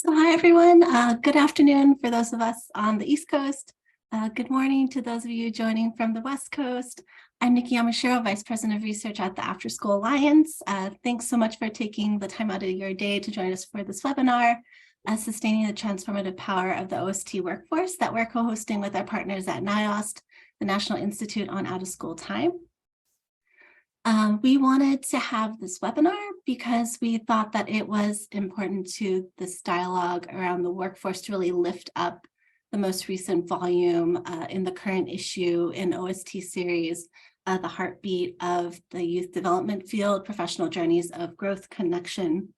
So hi, everyone. Good afternoon for those of us on the East Coast. Good morning to those of you joining from the West Coast. I'm Nikki Yamashiro, Vice President of Research at the After School Alliance. Thanks so much for taking the time out of your day to join us for this webinar, Sustaining the Transformative Power of the OST Workforce, that we're co-hosting with our partners at NIOST, the National Institute on Out-of-School Time. We wanted to have this webinar because we thought that it was important to this dialogue around the workforce to really lift up the most recent volume in the current issue in OST series, The Heartbeat of the Youth Development Field, Professional Journeys of Growth, Connection,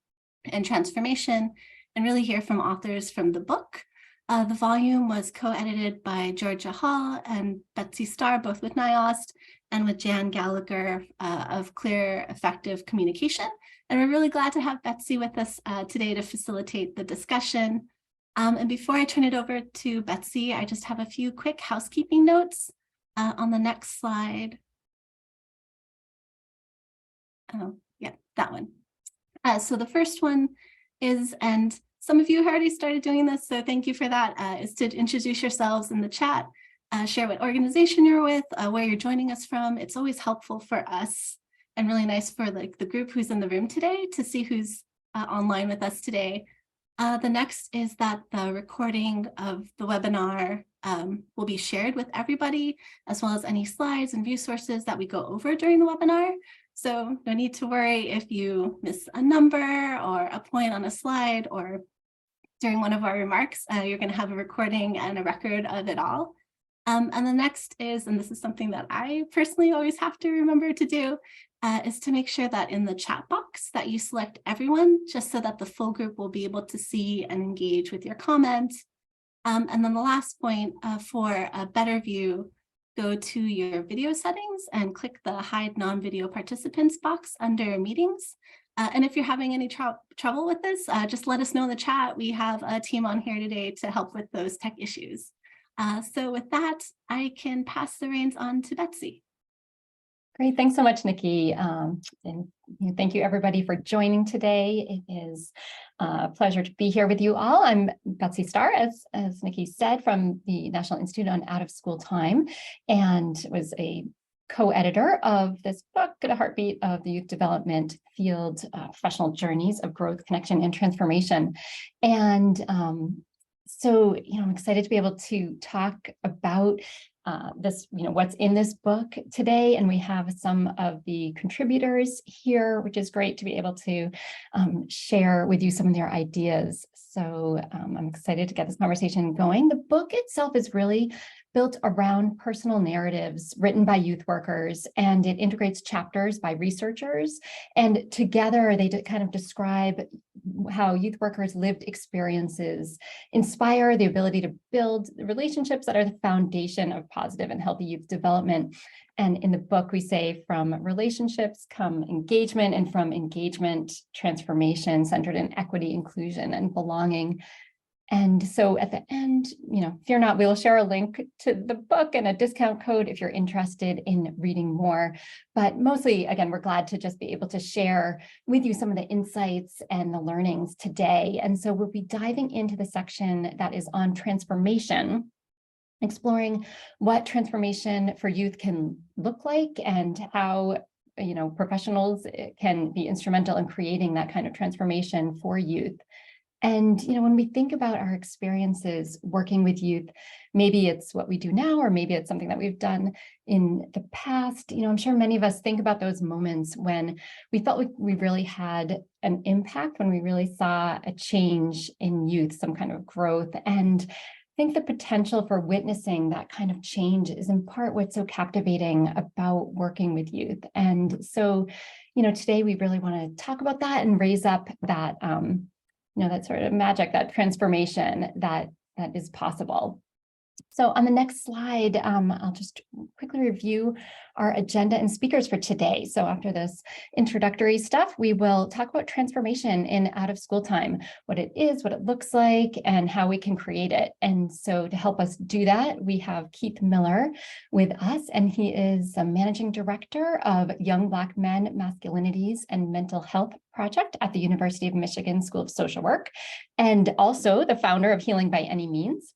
and Transformation, and really hear from authors from the book. The volume was co-edited by Georgia Hall and Betsy Starr, both with NIOST, and with Jan Gallagher of Clear Effective Communication. And we're really glad to have Betsy with us today to facilitate the discussion. And before I turn it over to Betsy, I just have a few quick housekeeping notes on the next slide. Oh, yeah, that one. So the first one is, and some of you have already started doing this, so thank you for that, is to introduce yourselves in the chat, share what organization you're with, where you're joining us from. It's always helpful for us and really nice for like the group who's in the room today to see who's online with us today. The next is that the recording of the webinar will be shared with everybody, as well as any slides and view sources that we go over during the webinar. So no need to worry if you miss a number or a point on a slide or during one of our remarks, you're going to have a recording and a record of it all. And the next is, and this is something that I personally always have to remember to do, is to make sure that in the chat box that you select everyone, just so that the full group will be able to see and engage with your comments. And then the last point, for a better view, go to your video settings and click the Hide Non-Video Participants box under Meetings. And if you're having any trouble with this, just let us know in the chat. We have a team on here today to help with those tech issues. So with that, I can pass the reins on to Betsy. Great, thanks so much, Nikki. And thank you everybody for joining today. It is a pleasure to be here with you all. I'm Betsy Starr, as Nikki said, from the National Institute on Out-of-School Time, and was a co-editor of this book, The Heartbeat of the Youth Development Field, Professional Journeys of Growth, Connection, and Transformation. And so, I'm excited to be able to talk about this, what's in this book today. And we have some of the contributors here, which is great to be able to share with you some of their ideas. So I'm excited to get this conversation going. The book itself is really built around personal narratives written by youth workers, and it integrates chapters by researchers. And together they kind of describe how youth workers' lived experiences inspire the ability to build relationships that are the foundation of positive and healthy youth development. And in the book, we say from relationships come engagement, and from engagement, transformation centered in equity, inclusion, and belonging. And so at the end, fear not, we will share a link to the book and a discount code if you're interested in reading more. But mostly, again, we're glad to just be able to share with you some of the insights and the learnings today. And so we'll be diving into the section that is on transformation, exploring what transformation for youth can look like and how professionals can be instrumental in creating that kind of transformation for youth. And, when we think about our experiences working with youth, maybe it's what we do now, or maybe it's something that we've done in the past. I'm sure many of us think about those moments when we felt like we really had an impact, when we really saw a change in youth, some kind of growth. And I think the potential for witnessing that kind of change is in part what's so captivating about working with youth. And so, today we really want to talk about that and raise up that, that sort of magic, that transformation that is possible. So on the next slide, I'll just quickly review our agenda and speakers for today. So after this introductory stuff, we will talk about transformation in out of school time, what it is, what it looks like, and how we can create it. And so to help us do that, we have Keith Miller with us, and he is a managing director of Young Black Men, Masculinities, and Mental Health Project at the University of Michigan School of Social Work, and also the founder of Healing by Any Means.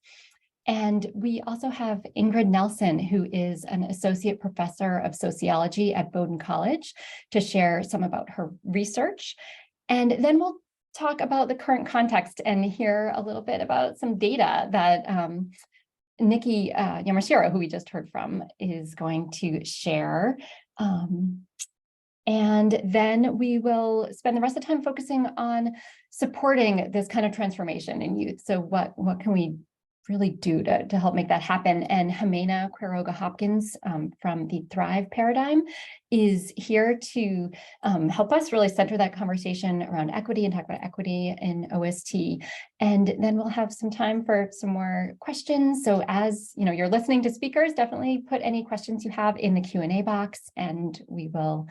And we also have Ingrid Nelson, who is an associate professor of sociology at Bowdoin College, to share some about her research. And then we'll talk about the current context and hear a little bit about some data that Nikki Yamashiro, who we just heard from, is going to share. And then we will spend the rest of the time focusing on supporting this kind of transformation in youth. So what can we really do to help make that happen? And Jimena Quiroga Hopkins from the Thrive Paradigm is here to help us really center that conversation around equity and talk about equity in OST. And then we'll have some time for some more questions. So as you know, you're listening to speakers, definitely put any questions you have in the Q&A box, and we will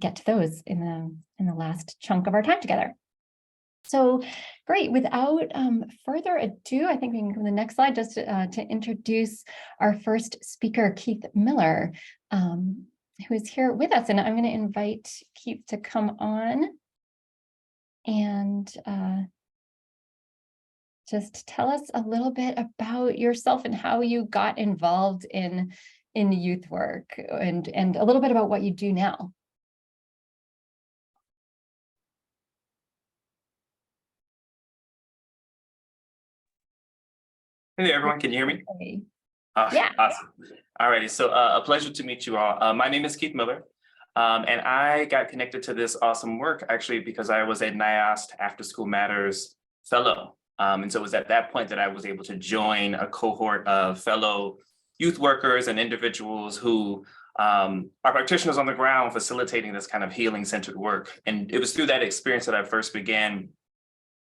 get to those in the last chunk of our time together. So great, without further ado, I think we can go to the next slide just to introduce our first speaker, Keith Miller, who is here with us. And I'm going to invite Keith to come on and just tell us a little bit about yourself and how you got involved in youth work, and a little bit about what you do now. Hey there, everyone. Can you hear me? Okay. Yeah. Awesome. All righty. So a pleasure to meet you all. My name is Keith Miller, and I got connected to this awesome work actually because I was a NIOST After School Matters fellow. And so it was at that point that I was able to join a cohort of fellow youth workers and individuals who are practitioners on the ground facilitating this kind of healing-centered work. And it was through that experience that I first began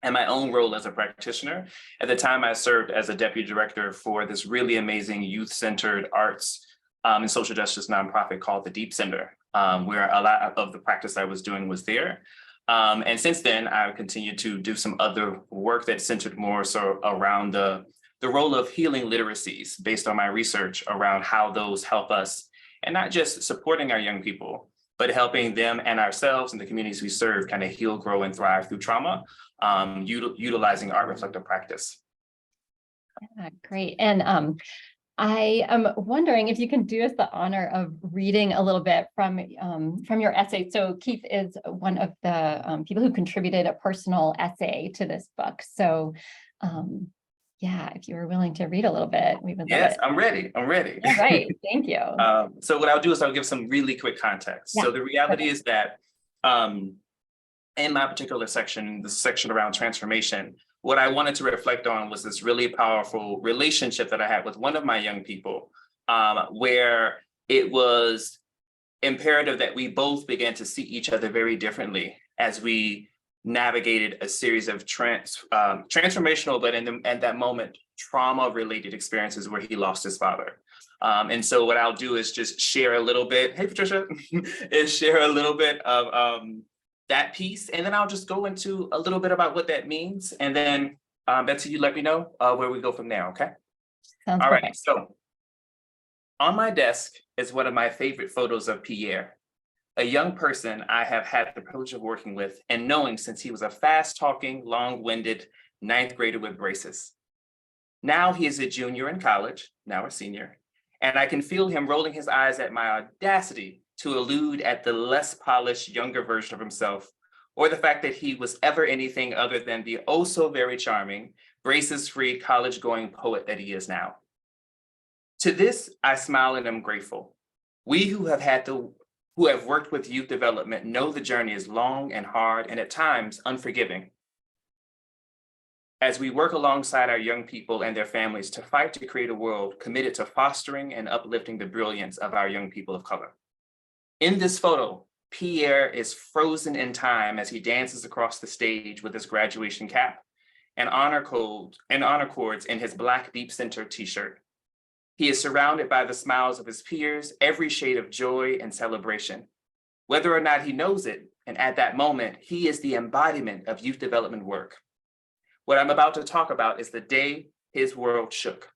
in my own role as a practitioner. At the time, I served as a deputy director for this really amazing youth-centered arts and social justice nonprofit called the Deep Center, where a lot of the practice I was doing was there. And since then, I've continued to do some other work that centered more so around the role of healing literacies based on my research around how those help us, and not just supporting our young people, but helping them and ourselves and the communities we serve kind of heal, grow, and thrive through trauma, utilizing art reflective practice. Yeah, great. And I am wondering if you can do us the honor of reading a little bit from your essay. So Keith is one of the people who contributed a personal essay to this book. So yeah, if you were willing to read a little bit, we would love it. Yes, I'm ready. I'm ready. All right, thank you. So what I'll do is I'll give some really quick context. Yeah. So the reality is that in my particular section, the section around transformation, what I wanted to reflect on was this really powerful relationship that I had with one of my young people, where it was imperative that we both began to see each other very differently as we navigated a series of transformational, but in that moment, trauma-related experiences where he lost his father. And so what I'll do is just share a little bit, hey, Patricia, is share a little bit of that piece, and then I'll just go into a little bit about what that means. And then Betsy, you let me know where we go from there, okay? Sounds All perfect. right, so on my desk is one of my favorite photos of Pierre, a young person I have had the privilege of working with and knowing since he was a fast-talking, long-winded ninth grader with braces. Now he is a junior in college, now a senior, and I can feel him rolling his eyes at my audacity to allude at the less polished, younger version of himself, or the fact that he was ever anything other than the oh so very charming, braces-free, college-going poet that he is now. To this, I smile and am grateful. We who have worked with youth development know the journey is long and hard and at times unforgiving. As we work alongside our young people and their families to fight to create a world committed to fostering and uplifting the brilliance of our young people of color. In this photo, Pierre is frozen in time as he dances across the stage with his graduation cap and honor cords in his black Deep Center t-shirt. He is surrounded by the smiles of his peers, every shade of joy and celebration. Whether or not he knows it, and at that moment, he is the embodiment of youth development work. What I'm about to talk about is the day his world shook.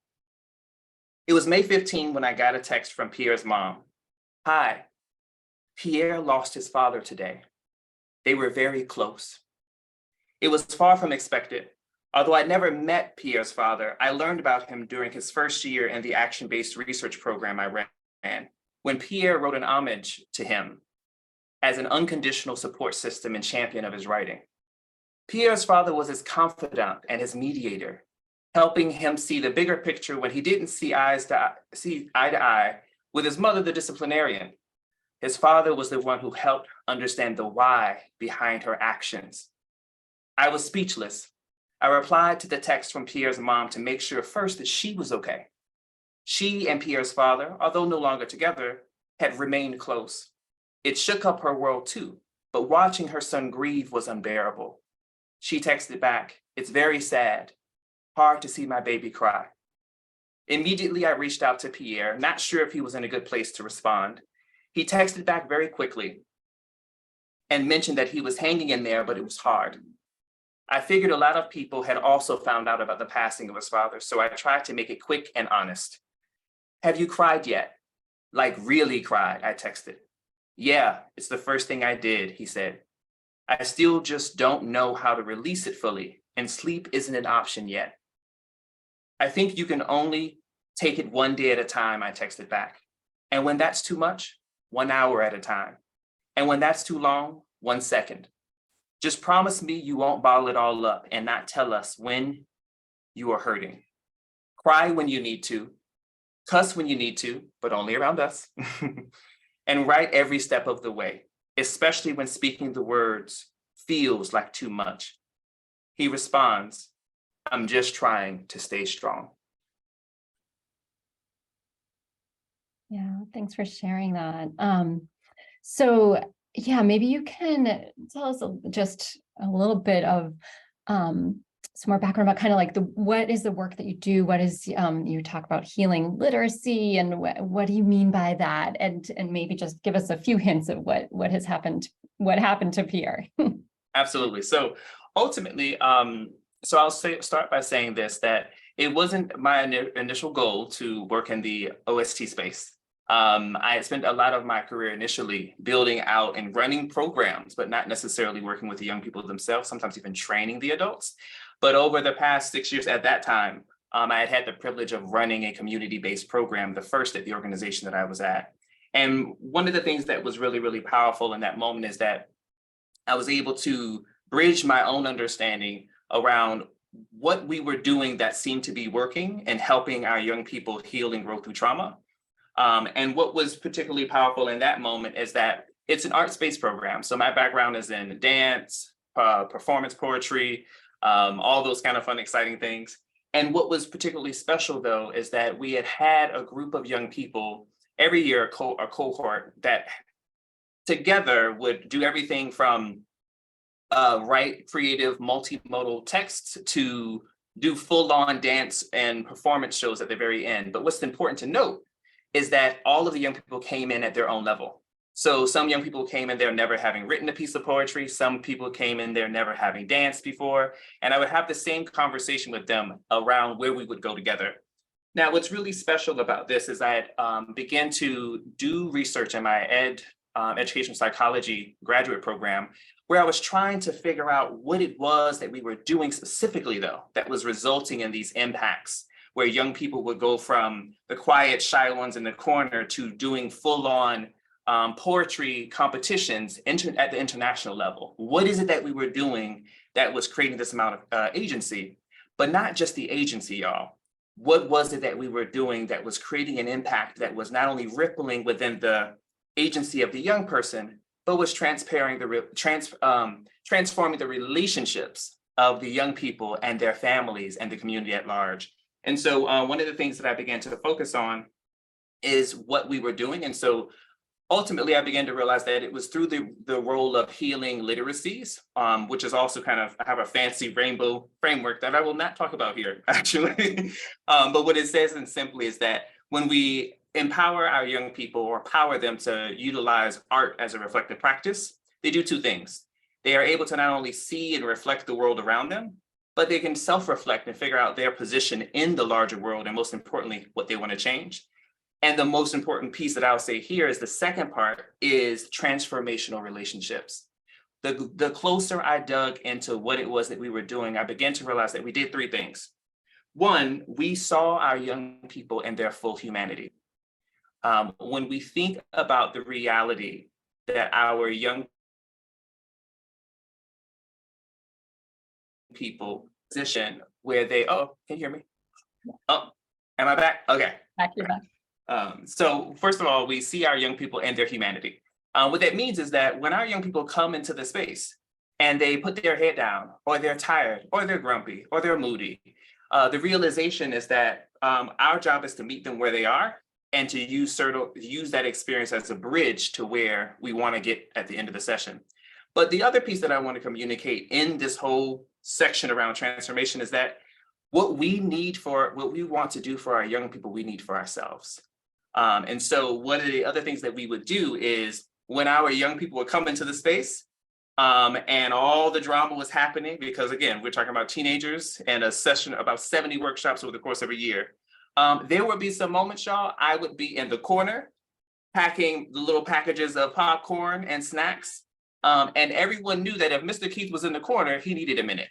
It was May 15 when I got a text from Pierre's mom. Hi, Pierre lost his father today. They were very close. It was far from expected. Although I never met Pierre's father, I learned about him during his first year in the action-based research program I ran, when Pierre wrote an homage to him as an unconditional support system and champion of his writing. Pierre's father was his confidant and his mediator, helping him see the bigger picture when he didn't see eye to eye with his mother, the disciplinarian. His father was the one who helped understand the why behind her actions. I was speechless. I replied to the text from Pierre's mom to make sure first that she was okay. She and Pierre's father, although no longer together, had remained close. It shook up her world too, but watching her son grieve was unbearable. She texted back, "It's very sad. Hard to see my baby cry." Immediately, I reached out to Pierre, not sure if he was in a good place to respond. He texted back very quickly and mentioned that he was hanging in there, but it was hard. I figured a lot of people had also found out about the passing of his father, so I tried to make it quick and honest. "Have you cried yet? Like really cried," I texted. "Yeah, it's the first thing I did," he said. "I still just don't know how to release it fully, and sleep isn't an option yet." "I think you can only take it one day at a time," I texted back. "And when that's too much, 1 hour at a time. And when that's too long, 1 second. Just promise me you won't bottle it all up and not tell us when you are hurting. Cry when you need to, cuss when you need to, but only around us, and write every step of the way, especially when speaking the words feels like too much." He responds, "I'm just trying to stay strong." Yeah, thanks for sharing that. So yeah, maybe you can tell us just a little bit of some more background about kind of like what is the work that you do? What is you talk about healing literacy, and what do you mean by that? And maybe just give us a few hints of what has happened, what happened to Pierre. Absolutely. So ultimately, so I'll start by saying this, that it wasn't my initial goal to work in the OST space. I had spent a lot of my career initially building out and running programs, but not necessarily working with the young people themselves, sometimes even training the adults. But over the past 6 years at that time, I had had the privilege of running a community-based program, the first at the organization that I was at. And one of the things that was really, really powerful in that moment is that I was able to bridge my own understanding around what we were doing that seemed to be working and helping our young people heal and grow through trauma. And what was particularly powerful in that moment is that it's an arts-based program. So my background is in dance, performance poetry, all those kind of fun, exciting things. And what was particularly special, though, is that we had a group of young people every year, a cohort that together would do everything from write creative multimodal texts to do full-on dance and performance shows at the very end. But what's important to note is that all of the young people came in at their own level. So some young people came in there never having written a piece of poetry. Some people came in there never having danced before. And I would have the same conversation with them around where we would go together. Now, what's really special about this is I began to do research in my educational psychology graduate program, where I was trying to figure out what it was that we were doing specifically, though, that was resulting in these impacts, where young people would go from the quiet, shy ones in the corner to doing full-on poetry competitions at the international level. What is it that we were doing that was creating this amount of agency? But not just the agency, y'all. What was it that we were doing that was creating an impact that was not only rippling within the agency of the young person, but was transforming the relationships of the young people and their families and the community at large? And so one of the things that I began to focus on is what we were doing. And so ultimately, I began to realize that it was through the role of healing literacies, which is also kind of, I have a fancy rainbow framework that I will not talk about here, actually. But what it says and simply is that when we empower our young people or empower them to utilize art as a reflective practice, they do two things. They are able to not only see and reflect the world around them, but they can self-reflect and figure out their position in the larger world, and most importantly, what they want to change. And the most important piece that I'll say here is the second part is transformational relationships. The closer I dug into what it was that we were doing, I began to realize that we did three things. One, we saw our young people in their full humanity. When we think about the reality that our young people position where they, oh, can you hear me? Oh, am I back? Okay. Back, you're back. So first of all, we see our young people and their humanity. What that means is that when our young people come into the space and they put their head down, or they're tired, or they're grumpy, or they're moody, the realization is that our job is to meet them where they are and to use that experience as a bridge to where we want to get at the end of the session. But the other piece that I want to communicate in this whole section around transformation is that what we want to do for our young people, we need for ourselves. And so one of the other things that we would do is when our young people would come into the space and all the drama was happening, because again, we're talking about teenagers and a session, about 70 workshops over the course of a year. There would be some moments, y'all, I would be in the corner packing the little packages of popcorn and snacks. And everyone knew that if Mr. Keith was in the corner, he needed a minute.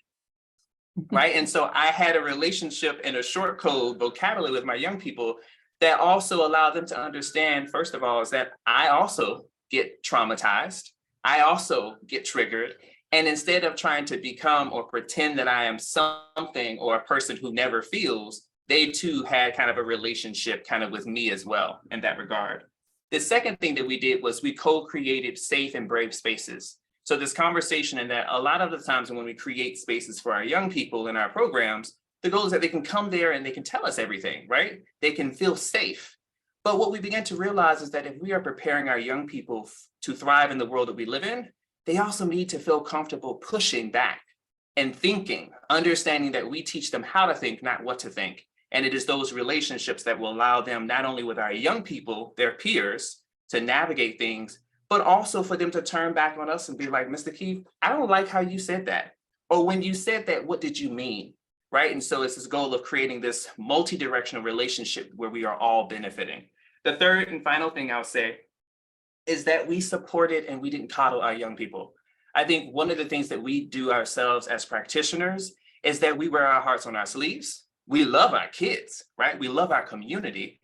Right. And so I had a relationship and a short code vocabulary with my young people that also allowed them to understand, first of all, is that I also get traumatized. I also get triggered. And instead of trying to become or pretend that I am something or a person who never feels, they too had kind of a relationship kind of with me as well in that regard. The second thing that we did was we co-created safe and brave spaces. So this conversation, and that a lot of the times when we create spaces for our young people in our programs, the goal is that they can come there and they can tell us everything, right? They can feel safe. But what we began to realize is that if we are preparing our young people to thrive in the world that we live in, they also need to feel comfortable pushing back and thinking, understanding that we teach them how to think, not what to think. And it is those relationships that will allow them, not only with our young people, their peers, to navigate things, but also for them to turn back on us and be like, Mr. Keith, I don't like how you said that. Or when you said that, what did you mean? Right? And so it's this goal of creating this multi-directional relationship where we are all benefiting. The third and final thing I'll say is that we supported and we didn't coddle our young people. I think one of the things that we do ourselves as practitioners is that we wear our hearts on our sleeves. We love our kids, right? We love our community.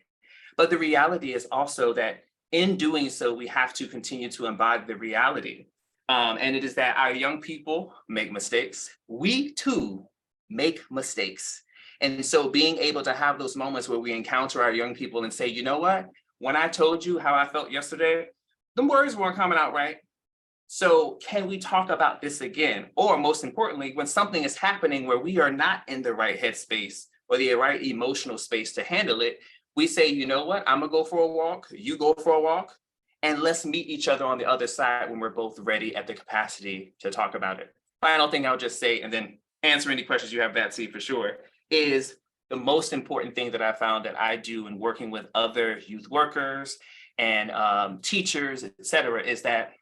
But the reality is also that in doing so, we have to continue to embody the reality. And it is that our young people make mistakes. We too make mistakes. And so being able to have those moments where we encounter our young people and say, you know what, when I told you how I felt yesterday, the words weren't coming out right. So can we talk about this again? Or most importantly, when something is happening where we are not in the right headspace or the right emotional space to handle it, we say, you know what, I'm gonna go for a walk, you go for a walk, and let's meet each other on the other side when we're both ready at the capacity to talk about it. Final thing I'll just say, and then answer any questions you have, Betsy, for sure, is the most important thing that I found that I do in working with other youth workers and teachers, et cetera, is that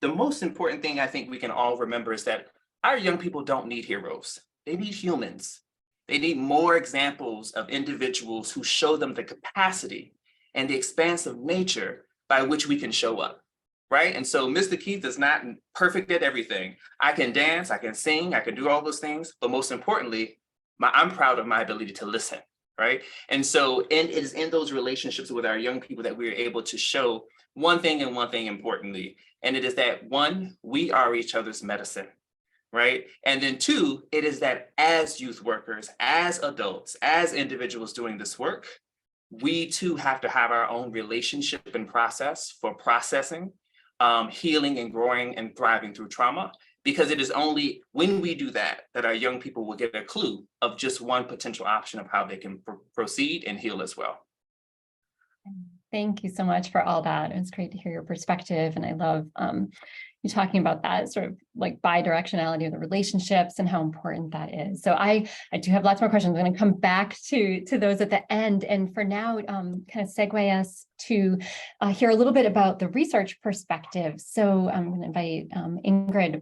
the most important thing I think we can all remember is that our young people don't need heroes. They need humans. They need more examples of individuals who show them the capacity and the expansive nature by which we can show up, right? And so Mr. Keith is not perfect at everything. I can dance, I can sing, I can do all those things, but most importantly, I'm proud of my ability to listen, right? And so it is in those relationships with our young people that we're able to show one thing and one thing importantly, and it is that one, we are each other's medicine. Right? And then two, it is that as youth workers, as adults, as individuals doing this work, we too have to have our own relationship and process for processing, healing and growing and thriving through trauma, because it is only when we do that that our young people will get a clue of just one potential option of how they can proceed and heal as well. Thank you so much for all that. It was great to hear your perspective. And I love you talking about that sort of like bi-directionality of the relationships and how important that is. So I do have lots more questions. I'm going to come back to those at the end. And for now, kind of segue us to hear a little bit about the research perspective. So I'm going to invite Ingrid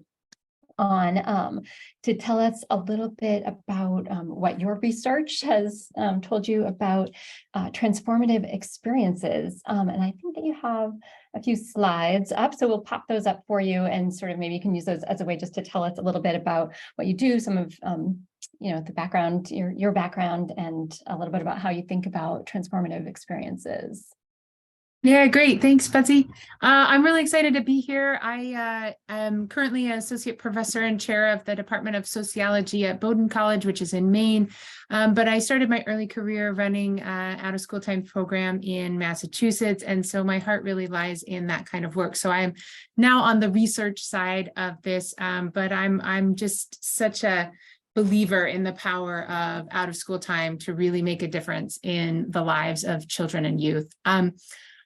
on to tell us a little bit about what your research has told you about transformative experiences. And I think that you have a few slides up, so we'll pop those up for you and sort of maybe you can use those as a way just to tell us a little bit about what you do, some of the background, your background, and a little bit about how you think about transformative experiences. Yeah, great. Thanks, Betsy. I'm really excited to be here. I am currently an associate professor and chair of the Department of Sociology at Bowdoin College, which is in Maine. But I started my early career running out of school time program in Massachusetts. And so my heart really lies in that kind of work. So I'm now on the research side of this, but I'm just such a believer in the power of out of school time to really make a difference in the lives of children and youth.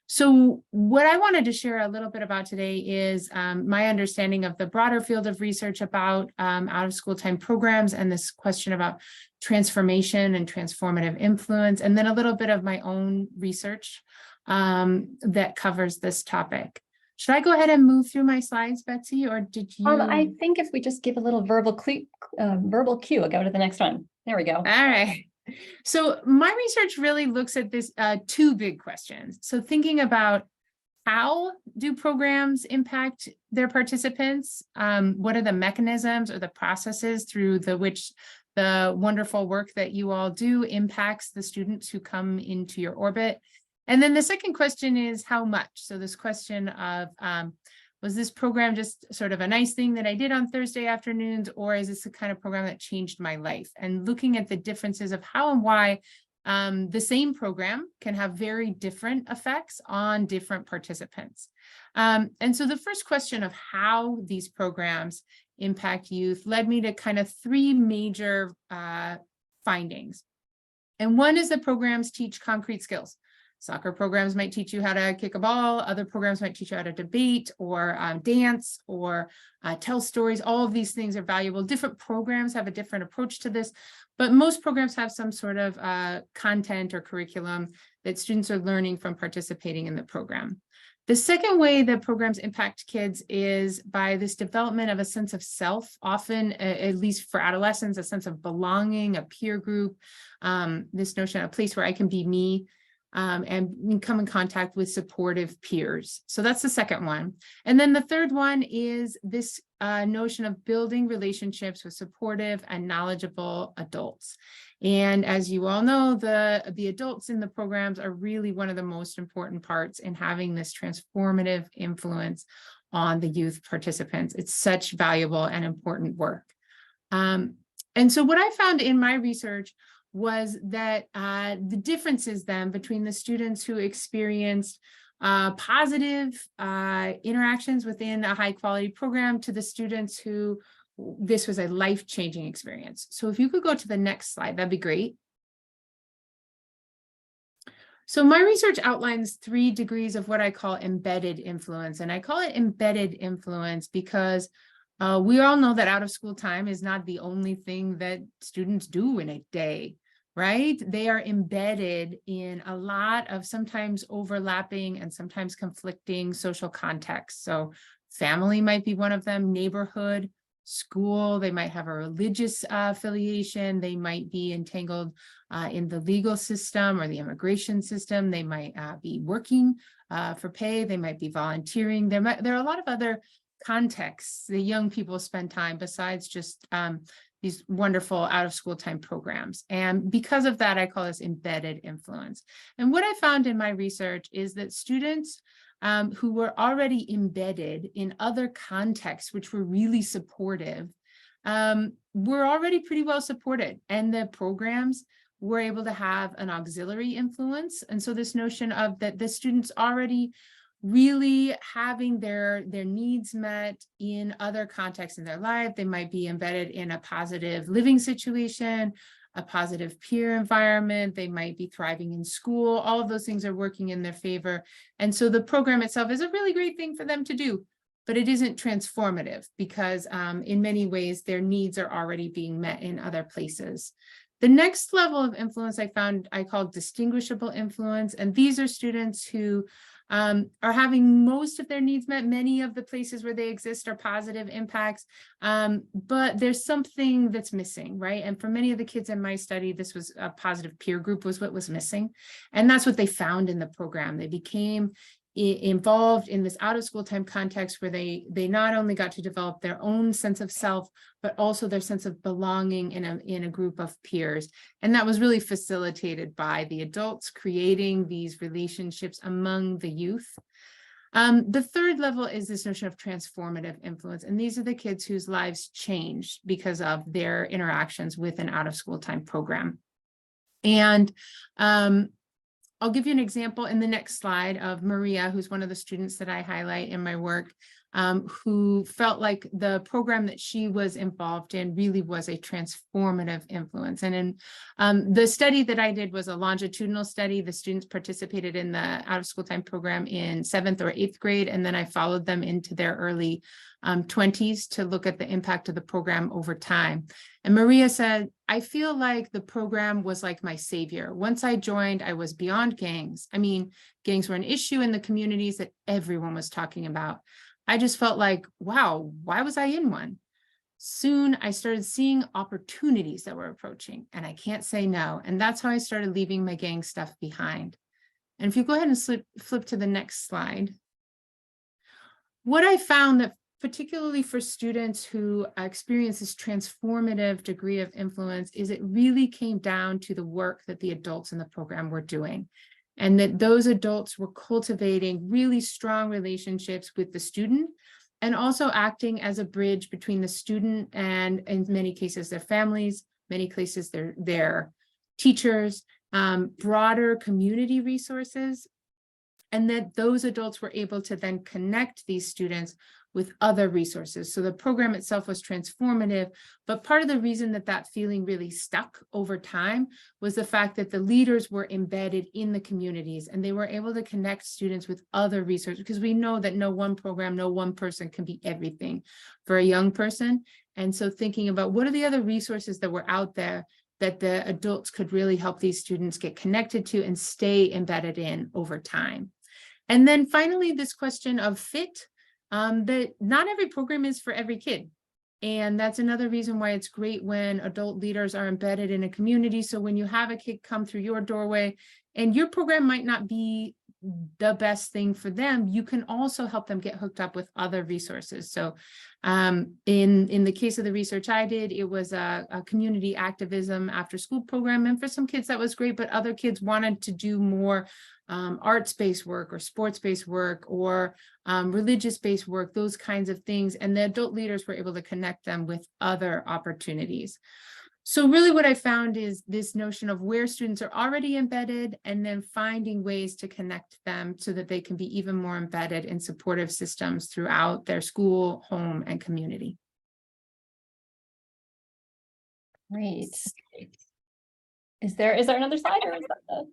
So what I wanted to share a little bit about today is my understanding of the broader field of research about out of school time programs and this question about transformation and transformative influence, and then a little bit of my own research that covers this topic. Should I go ahead and move through my slides, Betsy, or did you? I think if we just give a little verbal cue, I'll go to the next one. There we go. All right. So my research really looks at this two big questions. So thinking about how do programs impact their participants? What are the mechanisms or the processes through which the wonderful work that you all do impacts the students who come into your orbit? And then the second question is how much? So this question of was this program just sort of a nice thing that I did on Thursday afternoons, or is this the kind of program that changed my life? And looking at the differences of how and why the same program can have very different effects on different participants. And so the first question of how these programs impact youth led me to kind of three major findings. And one is that programs teach concrete skills. Soccer programs might teach you how to kick a ball. Other programs might teach you how to debate or dance or tell stories. All of these things are valuable. Different programs have a different approach to this, but most programs have some sort of content or curriculum that students are learning from participating in the program. The second way that programs impact kids is by this development of a sense of self, often, at least for adolescents, a sense of belonging, a peer group, this notion of a place where I can be me. And come in contact with supportive peers. So that's the second one. And then the third one is this notion of building relationships with supportive and knowledgeable adults. And as you all know, the adults in the programs are really one of the most important parts in having this transformative influence on the youth participants. It's such valuable and important work. And so what I found in my research was that the differences then between the students who experienced positive interactions within a high quality program to the students who this was a life-changing experience. So if you could go to the next slide, that'd be great. So my research outlines 3 degrees of what I call embedded influence. And I call it embedded influence because we all know that out of school time is not the only thing that students do in a day, right? They are embedded in a lot of sometimes overlapping and sometimes conflicting social contexts. So family might be one of them, neighborhood, school, they might have a religious affiliation, they might be entangled in the legal system or the immigration system, they might be working for pay, they might be volunteering. There are a lot of other contexts that young people spend time besides just these wonderful out of school time programs. And because of that, I call this embedded influence. And what I found in my research is that students who were already embedded in other contexts, which were really supportive, were already pretty well supported. And the programs were able to have an auxiliary influence. And so this notion of that the students already really having their needs met in other contexts in their life. They might be embedded in a positive living situation, a positive peer environment. They might be thriving in school. All of those things are working in their favor. And so the program itself is a really great thing for them to do, but it isn't transformative because in many ways their needs are already being met in other places. The next level of influence I found I called distinguishable influence. And these are students who are having most of their needs met. Many of the places where they exist are positive impacts, but there's something that's missing, right? And for many of the kids in my study, this was a positive peer group was what was missing. And that's what they found in the program. They became involved in this out of school time context where they not only got to develop their own sense of self, but also their sense of belonging in a group of peers. And that was really facilitated by the adults creating these relationships among the youth. The third level is this notion of transformative influence. And these are the kids whose lives changed because of their interactions with an out of school time program. And I'll give you an example in the next slide of Maria, who's one of the students that I highlight in my work, who felt like the program that she was involved in really was a transformative influence. And in the study that I did was a longitudinal study. The students participated in the out of school time program in 7th or 8th grade, and then I followed them into their early 20s to look at the impact of the program over time. And Maria said, I feel like the program was like my savior. Once I joined, I was beyond gangs. I mean, gangs were an issue in the communities that everyone was talking about. I just felt like, wow, why was I in one? Soon I started seeing opportunities that were approaching, and I can't say no. And that's how I started leaving my gang stuff behind. And if you go ahead and flip to the next slide, what I found that particularly for students who experience this transformative degree of influence is it really came down to the work that the adults in the program were doing. And that those adults were cultivating really strong relationships with the student and also acting as a bridge between the student and, in many cases, their families, many cases, their teachers, broader community resources, and that those adults were able to then connect these students with other resources. So the program itself was transformative, but part of the reason that that feeling really stuck over time was the fact that the leaders were embedded in the communities and they were able to connect students with other resources, because we know that no one program, no one person can be everything for a young person. And so thinking about what are the other resources that were out there that the adults could really help these students get connected to and stay embedded in over time. And then finally, this question of fit. That not every program is for every kid. And that's another reason why it's great when adult leaders are embedded in a community. So when you have a kid come through your doorway and your program might not be the best thing for them, you can also help them get hooked up with other resources. So in the case of the research I did, it was a community activism after school program. And for some kids that was great, but other kids wanted to do more arts-based work or sports-based work or religious-based work, those kinds of things. And the adult leaders were able to connect them with other opportunities. So really what I found is this notion of where students are already embedded and then finding ways to connect them so that they can be even more embedded in supportive systems throughout their school, home, and community. Great. Is there another slide, or is that the...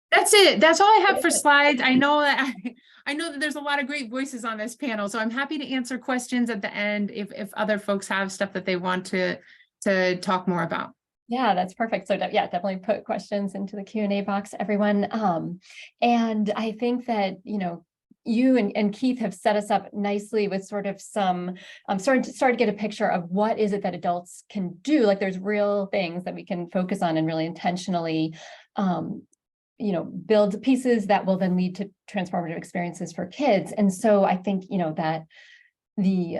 That's it. That's all I have for slides. I know that there's a lot of great voices on this panel, so I'm happy to answer questions at the end if other folks have stuff that they want to talk more about. Yeah, that's perfect. So yeah, definitely put questions into the Q&A box, everyone. And I think that, you and Keith have set us up nicely with sort of some start to get a picture of what is it that adults can do. Like there's real things that we can focus on and really intentionally build pieces that will then lead to transformative experiences for kids. And so I think, that the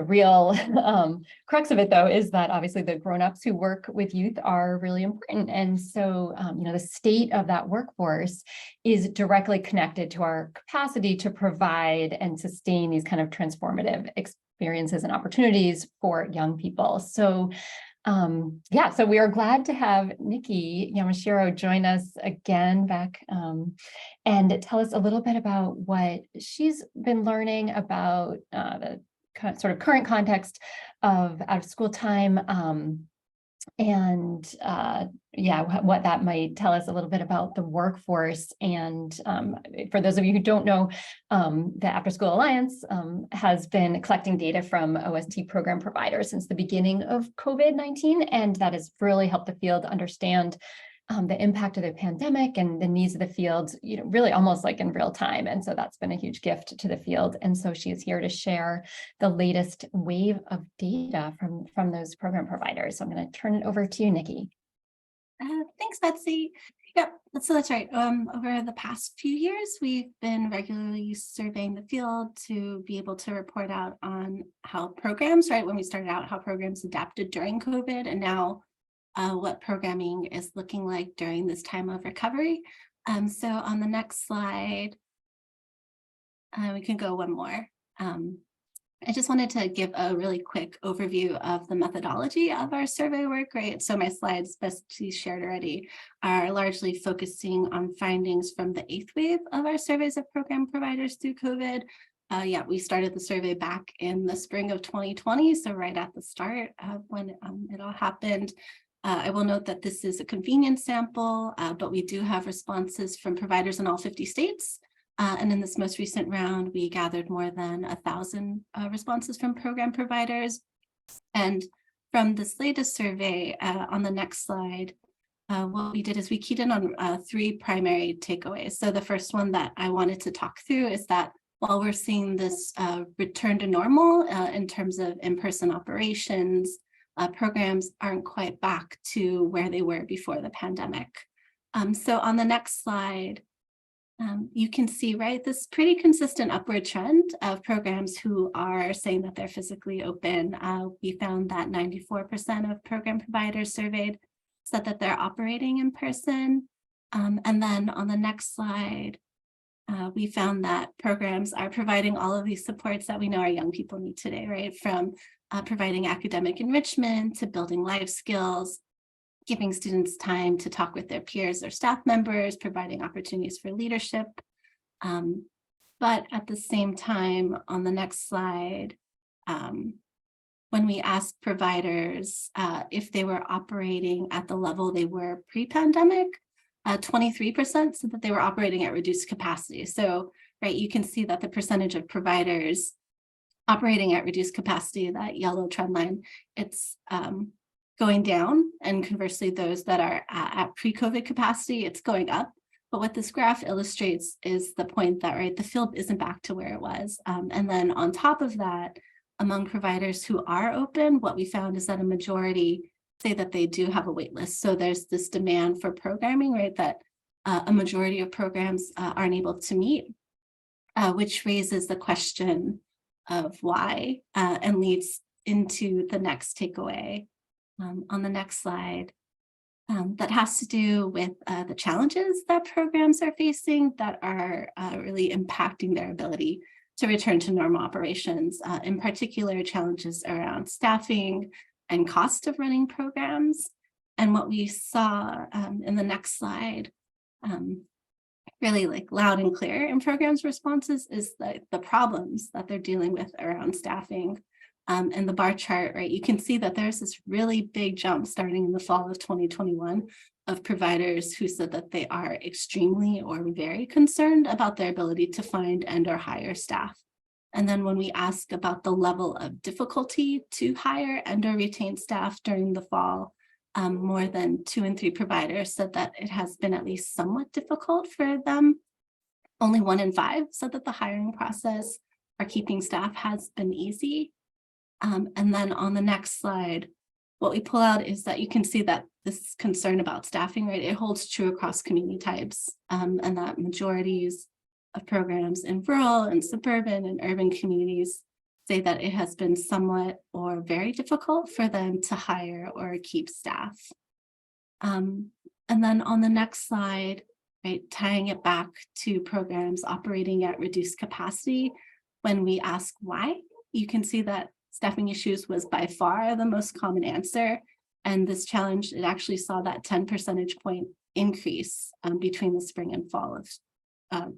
real crux of it, though, is that obviously the grownups who work with youth are really important. And so, the state of that workforce is directly connected to our capacity to provide and sustain these kind of transformative experiences and opportunities for young people. So so we are glad to have Nikki Yamashiro join us again back and tell us a little bit about what she's been learning about the sort of current context of out of school time and yeah, what that might tell us a little bit about the workforce. And for those of you who don't know, the After School Alliance has been collecting data from OST program providers since the beginning of COVID-19, and that has really helped the field understand the impact of the pandemic and the needs of the field, really almost like in real time. And so that's been a huge gift to the field. And so she is here to share the latest wave of data from those program providers. So I'm going to turn it over to you, Nikki. Thanks, Betsy. Yep, so that's right. Over the past few years, we've been regularly surveying the field to be able to report out on how programs, right, when we started out, how programs adapted during COVID, and now what programming is looking like during this time of recovery. So on the next slide, we can go one more. I just wanted to give a really quick overview of the methodology of our survey work, right? So my slides, Betsy shared already, are largely focusing on findings from the 8th wave of our surveys of program providers through COVID. Yeah, we started the survey back in the spring of 2020, so right at the start of when it all happened. I will note that this is a convenience sample, but we do have responses from providers in all 50 states. And in this most recent round, we gathered more than 1,000 responses from program providers. And from this latest survey, on the next slide, what we did is we keyed in on 3 primary takeaways. So the first one that I wanted to talk through is that while we're seeing this return to normal in terms of in-person operations, programs aren't quite back to where they were before the pandemic. So on the next slide, you can see, right, this pretty consistent upward trend of programs who are saying that they're physically open. We found that 94% of program providers surveyed said that they're operating in person. And then on the next slide, we found that programs are providing all of these supports that we know our young people need today, right? From providing academic enrichment to building life skills, giving students time to talk with their peers or staff members, providing opportunities for leadership. But at the same time, on the next slide, when we asked providers if they were operating at the level they were pre-pandemic, 23% said that they were operating at reduced capacity. So, right, you can see that the percentage of providers operating at reduced capacity, that yellow trend line, it's going down, and conversely, those that are at pre-COVID capacity, it's going up. But what this graph illustrates is the point that, right, the field isn't back to where it was. And then on top of that, among providers who are open, what we found is that a majority say that they do have a wait list. So there's this demand for programming, right, that a majority of programs aren't able to meet, which raises the question of why and leads into the next takeaway on the next slide. That has to do with the challenges that programs are facing that are really impacting their ability to return to normal operations, in particular challenges around staffing and cost of running programs. And what we saw in the next slide, really like loud and clear in programs responses, is the problems that they're dealing with around staffing. And the bar chart, right, you can see that there's this really big jump starting in the fall of 2021 of providers who said that they are extremely or very concerned about their ability to find and or hire staff. And then when we ask about the level of difficulty to hire and or retain staff during the fall, more than 2 in 3 providers said that it has been at least somewhat difficult for them. Only 1 in 5 said that the hiring process or keeping staff has been easy. And then on the next slide, what we pull out is that you can see that this concern about staffing, right, it holds true across community types, and that majorities of programs in rural and suburban and urban communities say that it has been somewhat or very difficult for them to hire or keep staff. And then on the next slide, right, tying it back to programs operating at reduced capacity, when we ask why, you can see that staffing issues was by far the most common answer. And this challenge, it actually saw that 10 percentage point increase between the spring and fall of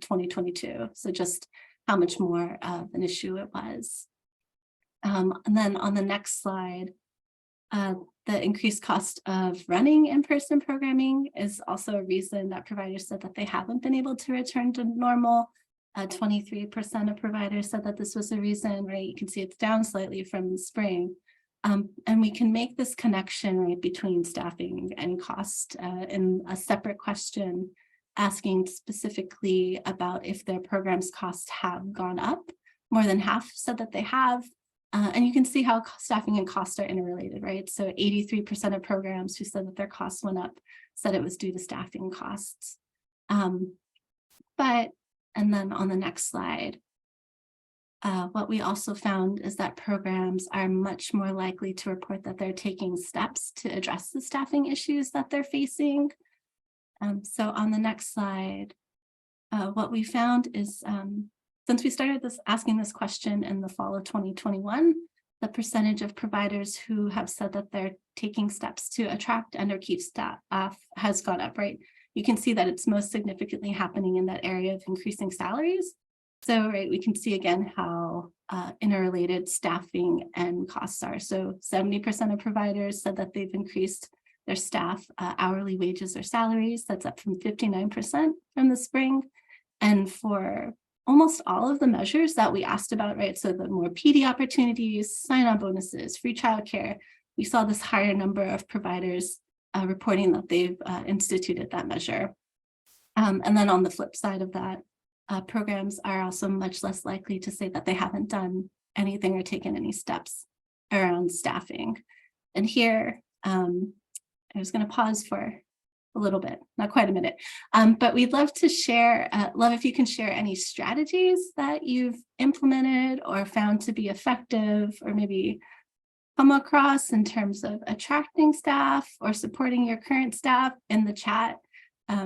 2022. So just how much more of an issue it was. And then on the next slide, The increased cost of running in-person programming is also a reason that providers said that they haven't been able to return to normal. 23% of providers said that this was a reason, right? You can see it's down slightly from the spring. And we can make this connection, right, between staffing and cost in a separate question, asking specifically about if their program's costs have gone up. More than half said that they have. And you can see how staffing and costs are interrelated, right? So 83% of programs who said that their costs went up said it was due to staffing costs. And then on the next slide, what we also found is that programs are much more likely to report that they're taking steps to address the staffing issues that they're facing. So on the next slide, what we found is since we started asking this question in the fall of 2021, the percentage of providers who have said that they're taking steps to attract and or keep staff has gone up, right? You can see that it's most significantly happening in that area of increasing salaries. So, right, we can see again how interrelated staffing and costs are. So 70% of providers said that they've increased their staff hourly wages or salaries. That's up from 59% from the spring. And for almost all of the measures that we asked about, right? So the more PD opportunities, sign-on bonuses, free childcare, we saw this higher number of providers reporting that they've instituted that measure. And then on the flip side of that, programs are also much less likely to say that they haven't done anything or taken any steps around staffing. And here, I was going to pause for a little bit, not quite a minute, but we'd love to share, love if you can share any strategies that you've implemented or found to be effective, or maybe come across in terms of attracting staff or supporting your current staff in the chat.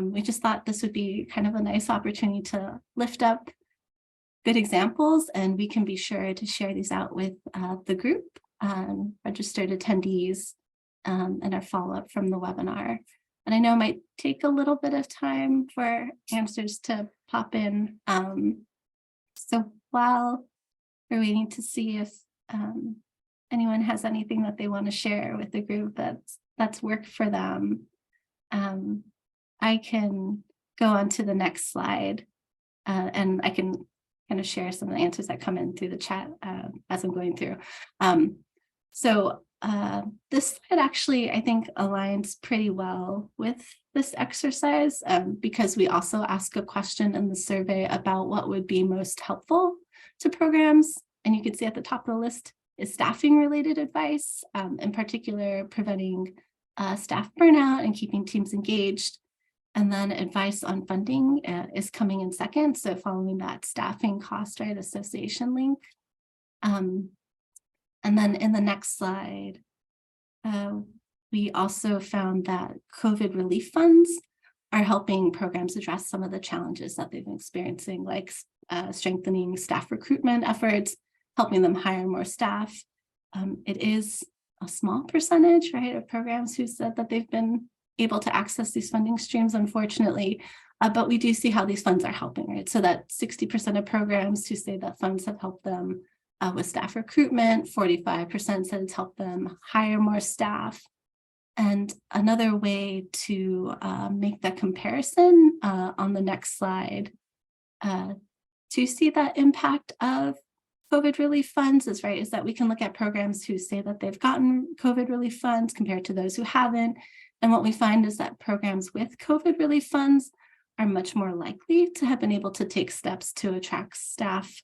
We just thought this would be kind of a nice opportunity to lift up good examples, and we can be sure to share these out with the group, registered attendees, and our follow-up from the webinar. And I know it might take a little bit of time for answers to pop in. So while we're waiting to see if anyone has anything that they want to share with the group that's worked for them, I can go on to the next slide, and I can kind of share some of the answers that come in through the chat as I'm going through. This slide actually, I think, aligns pretty well with this exercise because we also ask a question in the survey about what would be most helpful to programs. And you can see at the top of the list is staffing related advice, in particular, preventing staff burnout and keeping teams engaged. And then advice on funding is coming in second. So following that staffing cost, right, association link. And then in the next slide, we also found that COVID relief funds are helping programs address some of the challenges that they've been experiencing, like strengthening staff recruitment efforts, helping them hire more staff. It is a small percentage, right, of programs who said that they've been able to access these funding streams, unfortunately, but we do see how these funds are helping, right? So that 60% of programs who say that funds have helped them with staff recruitment, 45% said it's helped them hire more staff. And another way to make that comparison on the next slide to see that impact of COVID relief funds is that we can look at programs who say that they've gotten COVID relief funds compared to those who haven't. And what we find is that programs with COVID relief funds are much more likely to have been able to take steps to attract staff.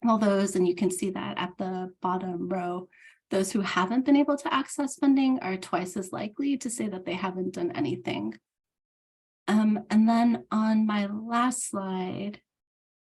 While those, and you can see that at the bottom row, those who haven't been able to access funding are twice as likely to say that they haven't done anything. And then on my last slide,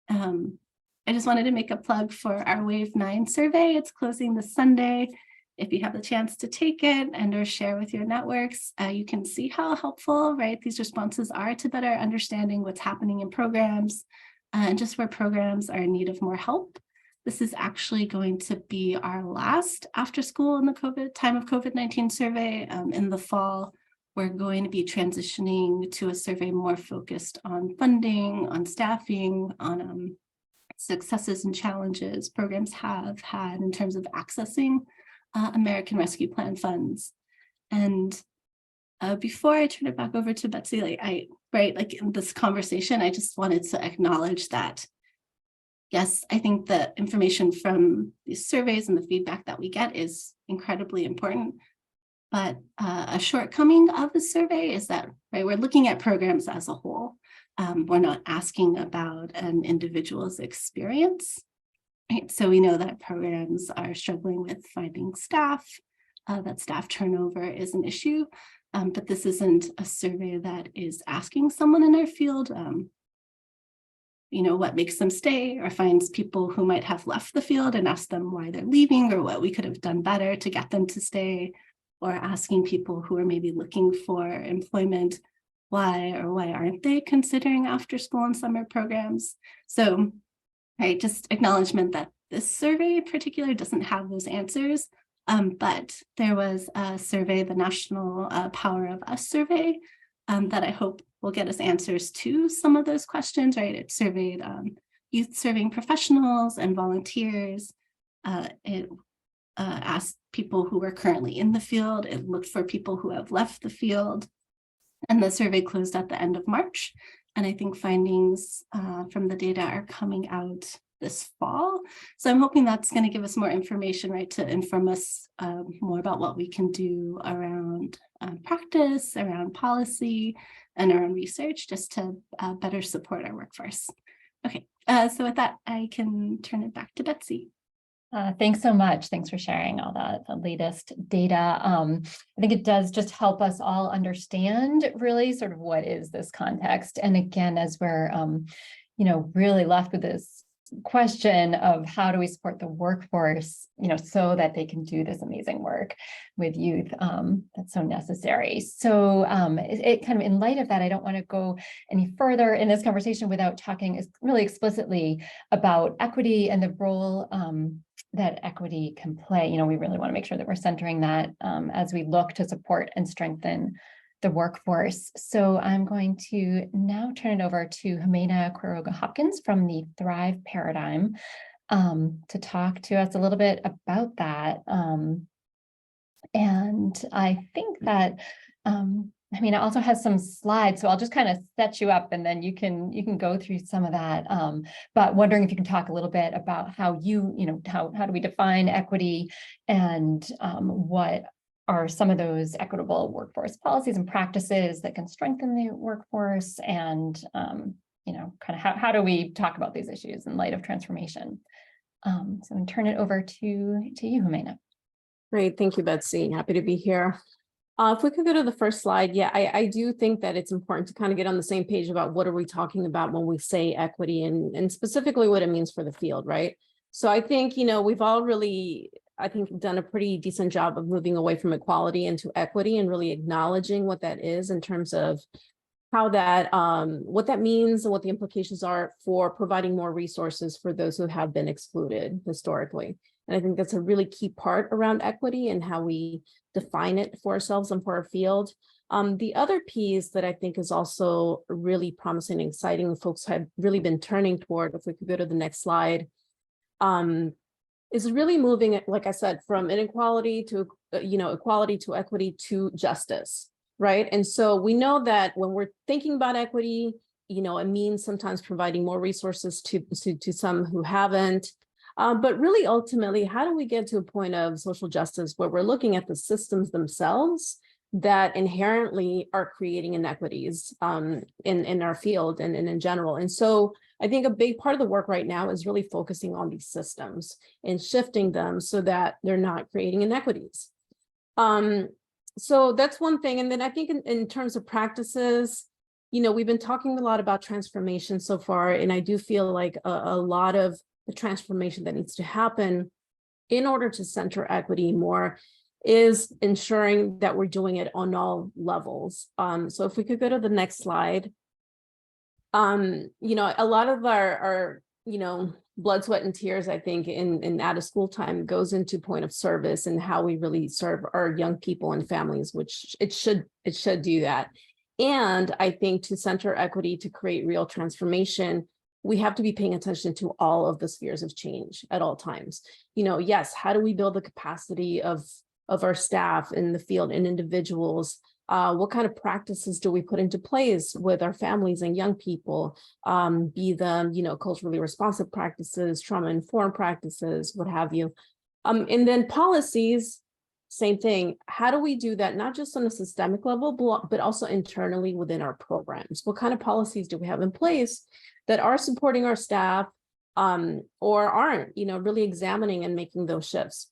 I just wanted to make a plug for our Wave 9 survey. It's closing this Sunday. If you have the chance to take it and or share with your networks, you can see how helpful, right, these responses are to better understanding what's happening in programs and just where programs are in need of more help. This is actually going to be our last after school in the time of COVID-19 survey. In the fall, we're going to be transitioning to a survey more focused on funding, on staffing, on successes and challenges programs have had in terms of accessing American Rescue Plan funds. And before I turn it back over to Betsy, like in this conversation, I just wanted to acknowledge that, yes, I think the information from these surveys and the feedback that we get is incredibly important. But a shortcoming of the survey is that, right, we're looking at programs as a whole. We're not asking about an individual's experience. Right? So we know that programs are struggling with finding staff, that staff turnover is an issue, but this isn't a survey that is asking someone in their field, what makes them stay, or finds people who might have left the field and ask them why they're leaving or what we could have done better to get them to stay, or asking people who are maybe looking for employment why aren't they considering after school and summer programs. So, right, just acknowledgement that this survey in particular doesn't have those answers, but there was a survey, the National Power of Us survey, that I hope will get us answers to some of those questions, right? It surveyed youth serving professionals and volunteers. It asked people who are currently in the field. It looked for people who have left the field. And the survey closed at the end of March. And I think findings from the data are coming out this fall. So I'm hoping that's going to give us more information, right, to inform us more about what we can do around practice, around policy, and around research, just to better support our workforce. Okay, so with that, I can turn it back to Betsy. Thanks so much. Thanks for sharing all the latest data. I think it does just help us all understand really sort of what is this context. And again, as we're, really left with this question of how do we support the workforce, so that they can do this amazing work with youth that's so necessary. So it kind of in light of that, I don't want to go any further in this conversation without talking really explicitly about equity and the role that equity can play. We really want to make sure that we're centering that as we look to support and strengthen the workforce. So I'm going to now turn it over to Jimena Quiroga Hopkins from the Thrive Paradigm to talk to us a little bit about that. And I think that Jimena also has some slides, so I'll just kind of set you up and then you can go through some of that. But wondering if you can talk a little bit about how how do we define equity, and what are some of those equitable workforce policies and practices that can strengthen the workforce, and kind of how do we talk about these issues in light of transformation? So I'm going to turn it over to you, Jimena. Great, thank you, Betsy. Happy to be here. If we could go to the first slide. Yeah, I do think that it's important to kind of get on the same page about what are we talking about when we say equity, and specifically what it means for the field, right? So I think, we've all really, I think, done a pretty decent job of moving away from equality into equity and really acknowledging what that is in terms of how that, what that means and what the implications are for providing more resources for those who have been excluded historically. And I think that's a really key part around equity and how we define it for ourselves and for our field. The other piece that I think is also really promising and exciting, folks have really been turning toward, if we could go to the next slide, is really moving, like I said, from inequality to, equality to equity to justice, right? And so we know that when we're thinking about equity, it means sometimes providing more resources to some who haven't. But really, ultimately, how do we get to a point of social justice where we're looking at the systems themselves that inherently are creating inequities in our field and in general? And so I think a big part of the work right now is really focusing on these systems and shifting them so that they're not creating inequities. So that's one thing. And then I think in terms of practices, we've been talking a lot about transformation so far, and I do feel like a lot of the transformation that needs to happen in order to center equity more is ensuring that we're doing it on all levels. So if we could go to the next slide. A lot of our blood, sweat, and tears, I think, in out of school time goes into point of service and how we really serve our young people and families, which it should do that. And I think to center equity, to create real transformation, we have to be paying attention to all of the spheres of change at all times. Yes, how do we build the capacity of our staff in the field and individuals? What kind of practices do we put into place with our families and young people, be them, culturally responsive practices, trauma-informed practices, what have you. And then policies, same thing. How do we do that, not just on a systemic level, but also internally within our programs? What kind of policies do we have in place that are supporting our staff or aren't, really examining and making those shifts?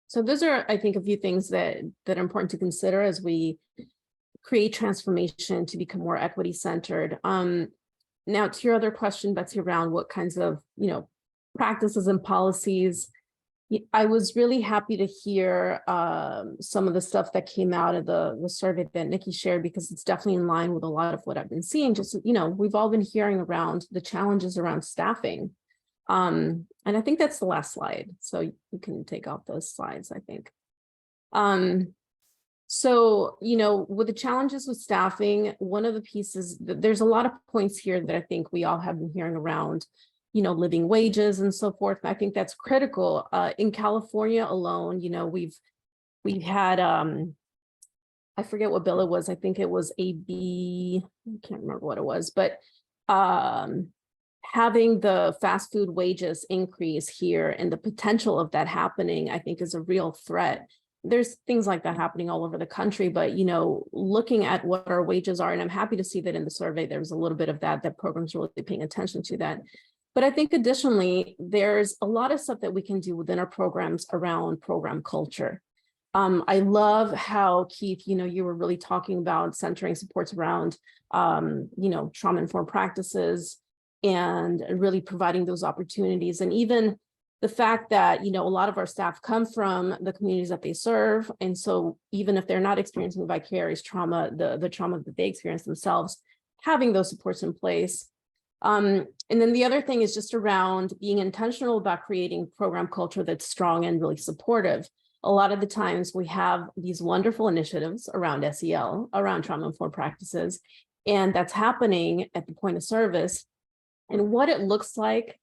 So those are, I think, a few things that are important to consider as we create transformation to become more equity centered. Now, to your other question, Betsy, around what kinds of, practices and policies, I was really happy to hear some of the stuff that came out of the survey that Nikki shared, because it's definitely in line with a lot of what I've been seeing. Just, we've all been hearing around the challenges around staffing. And I think that's the last slide. So you can take off those slides, I think. So, with the challenges with staffing, one of the pieces, there's a lot of points here that I think we all have been hearing around, living wages and so forth. I think that's critical. In California alone, we've had, I forget what bill it was. I think it was AB, I can't remember what it was, but having the fast food wages increase here and the potential of that happening, I think is a real threat. There's things like that happening all over the country, but, looking at what our wages are, and I'm happy to see that in the survey, there was a little bit of that programs really paying attention to that. But I think additionally, there's a lot of stuff that we can do within our programs around program culture. I love how, Keith, you were really talking about centering supports around, trauma-informed practices and really providing those opportunities. And even the fact that, a lot of our staff come from the communities that they serve. And so even if they're not experiencing vicarious trauma, the trauma that they experience themselves, having those supports in place. And then the other thing is just around being intentional about creating program culture that's strong and really supportive. A lot of the times we have these wonderful initiatives around SEL, around trauma-informed practices, and that's happening at the point of service. And what it looks like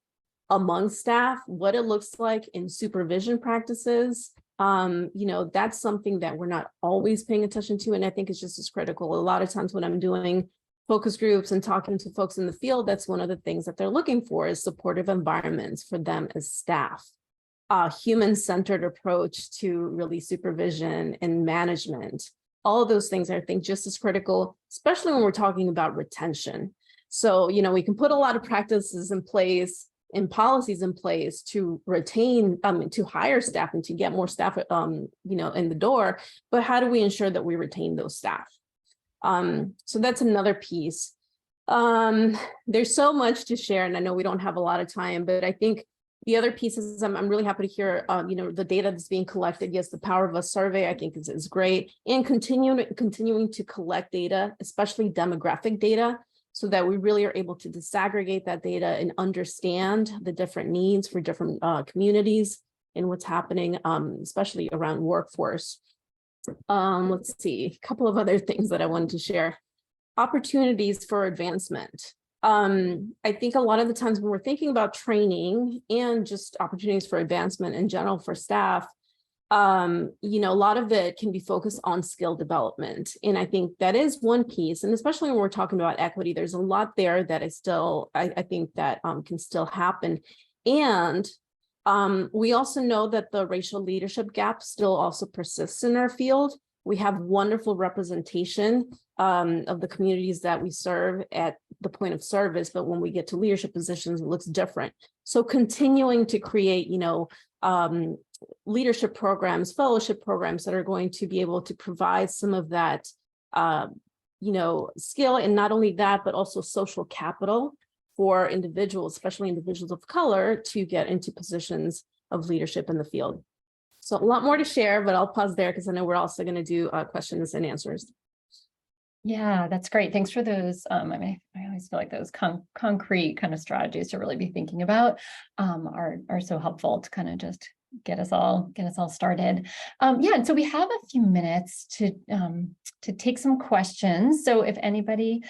among staff, what it looks like in supervision practices, that's something that we're not always paying attention to. And I think it's just as critical. A lot of times when I'm doing focus groups and talking to folks in the field, that's one of the things that they're looking for is supportive environments for them as staff. Human-centered approach to really supervision and management. All of those things are, I think, just as critical, especially when we're talking about retention. So, we can put a lot of practices in place and policies in place to retain, to hire staff and to get more staff, in the door. But how do we ensure that we retain those staff? So that's another piece. There's so much to share, and I know we don't have a lot of time, but I think the other pieces, I'm really happy to hear, the data that's being collected. Yes, the Power of Us survey, I think is great, and continuing to collect data, especially demographic data, so that we really are able to disaggregate that data and understand the different needs for different communities and what's happening, especially around workforce. Let's see, a couple of other things that I wanted to share. Opportunities for advancement. I think a lot of the times when we're thinking about training and just opportunities for advancement in general for staff, a lot of it can be focused on skill development. And I think that is one piece. And especially when we're talking about equity, there's a lot there that is still, I think that can still happen. And we also know that the racial leadership gap still also persists in our field. We have wonderful representation of the communities that we serve at the point of service, but when we get to leadership positions, it looks different. So continuing to create, leadership programs, fellowship programs that are going to be able to provide some of that, skill, and not only that, but also social capital for individuals, especially individuals of color, to get into positions of leadership in the field. So a lot more to share, but I'll pause there because I know we're also going to do questions and answers. Yeah, that's great. Thanks for those. I always feel like those concrete kind of strategies to really be thinking about are so helpful to kind of just get us all started. Yeah, and so we have a few minutes to take some questions. So if anybody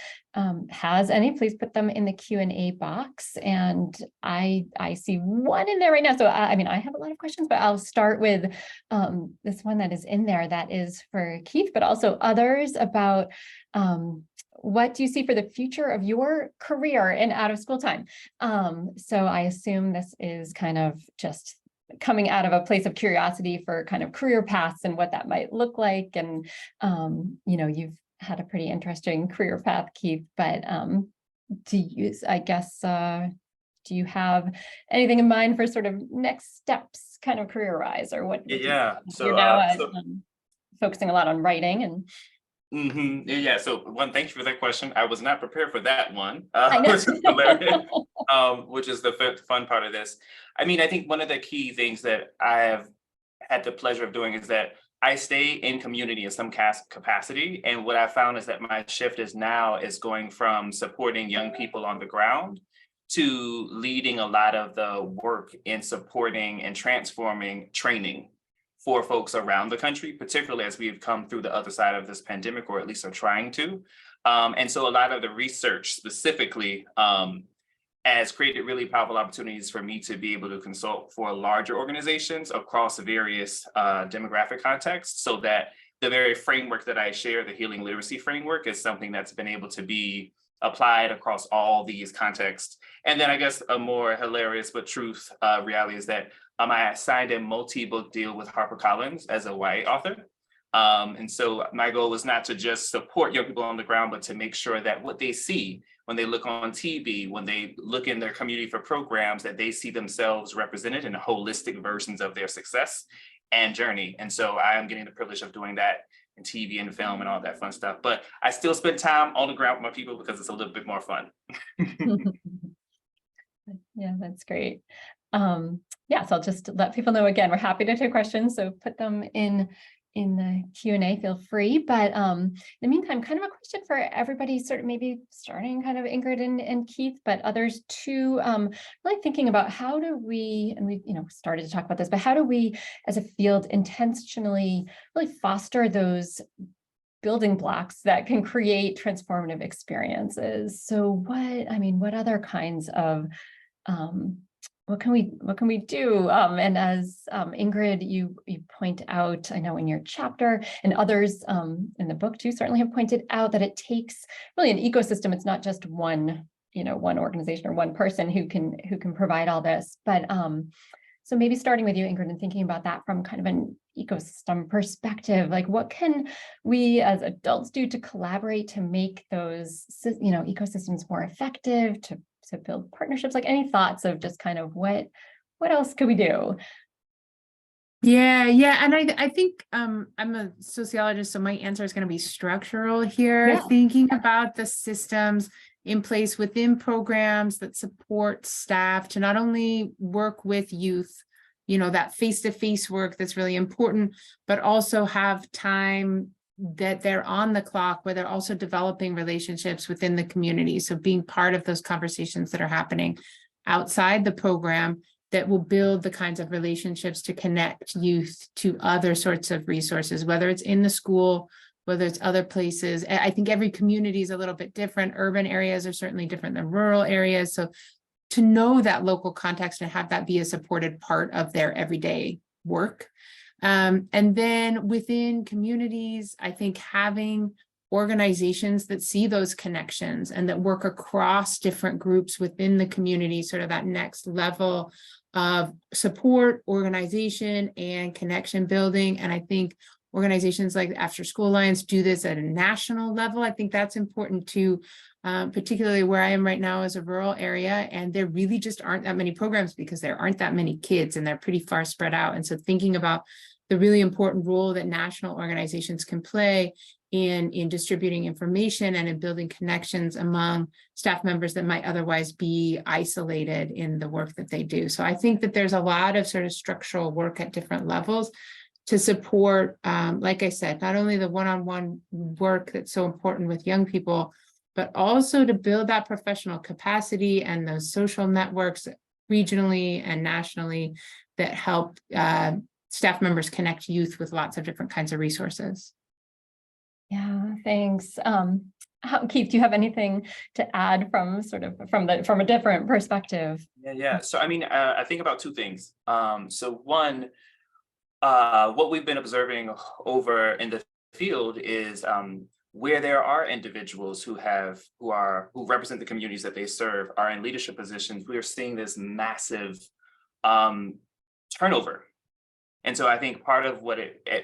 has any, please put them in the Q&A box. And I see one in there right now. So I mean, I have a lot of questions, but I'll start with this one that is in there that is for Keith, but also others about what do you see for the future of your career in out of school time? So I assume this is kind of just coming out of a place of curiosity for kind of career paths and what that might look like. And, you know, you've had a pretty interesting career path, Keith, but do you have anything in mind for sort of next steps kind of career-wise, or what? Yeah. You're now focusing a lot on writing and Yeah. So one, thank you for that question. I was not prepared for that one, I know. which is hilarious, which is the fun part of this. I mean, I think one of the key things that I have had the pleasure of doing is that I stay in community in some capacity. And what I found is that my shift is going from supporting young people on the ground to leading a lot of the work in supporting and transforming training for folks around the country, particularly as we've come through the other side of this pandemic, or at least are trying to. And so a lot of the research specifically has created really powerful opportunities for me to be able to consult for larger organizations across various demographic contexts, so that the very framework that I share, the healing literacy framework, is something that's been able to be applied across all these contexts. And then I guess a more hilarious but truth reality is that I signed a multi-book deal with HarperCollins as a YA author. And so my goal was not to just support young people on the ground, but to make sure that what they see when they look on TV, when they look in their community for programs, that they see themselves represented in holistic versions of their success and journey. And so I am getting the privilege of doing that in TV and film and all that fun stuff. But I still spend time on the ground with my people because it's a little bit more fun. Yeah, that's great. Yeah, so I'll just let people know again, we're happy to take questions. So put them in the Q&A, feel free. But in the meantime, kind of a question for everybody, sort of maybe starting kind of Ingrid and Keith, but others too, really thinking about how do we, and we, started to talk about this, but how do we as a field intentionally really foster those building blocks that can create transformative experiences? So what other kinds of what can we do? And as Ingrid, you point out, I know in your chapter, and others in the book too certainly have pointed out, that it takes really an ecosystem. It's not just one organization or one person who can provide all this. But so maybe starting with you, Ingrid, and thinking about that from kind of an ecosystem perspective, like what can we as adults do to collaborate to make those ecosystems more effective, to build partnerships? Like any thoughts of just kind of what else could we do? Yeah. And I think I'm a sociologist, so my answer is going to be structural here, Yeah. Thinking about the systems in place within programs that support staff to not only work with youth, that face-to-face work that's really important, but also have time that they're on the clock where they're also developing relationships within the community. So being part of those conversations that are happening outside the program that will build the kinds of relationships to connect youth to other sorts of resources, whether it's in the school, whether it's other places. I think every community is a little bit different. Urban areas are certainly different than rural areas. So to know that local context and have that be a supported part of their everyday work. And then within communities, I think having organizations that see those connections and that work across different groups within the community, sort of that next level of support, organization, and connection building. And I think organizations like the After School Alliance do this at a national level. I think that's important too, particularly where I am right now is a rural area, and there really just aren't that many programs because there aren't that many kids and they're pretty far spread out. And so thinking about the really important role that national organizations can play in distributing information and in building connections among staff members that might otherwise be isolated in the work that they do. So I think that there's a lot of sort of structural work at different levels to support, like I said, not only the one-on-one work that's so important with young people, but also to build that professional capacity and those social networks regionally and nationally that help staff members connect youth with lots of different kinds of resources. Yeah, thanks. Keith, do you have anything to add from from a different perspective? Yeah. So I mean, I think about two things. So one, what we've been observing over in the field is where there are individuals who represent the communities that they serve, are in leadership positions. We are seeing this massive turnover. And so I think part of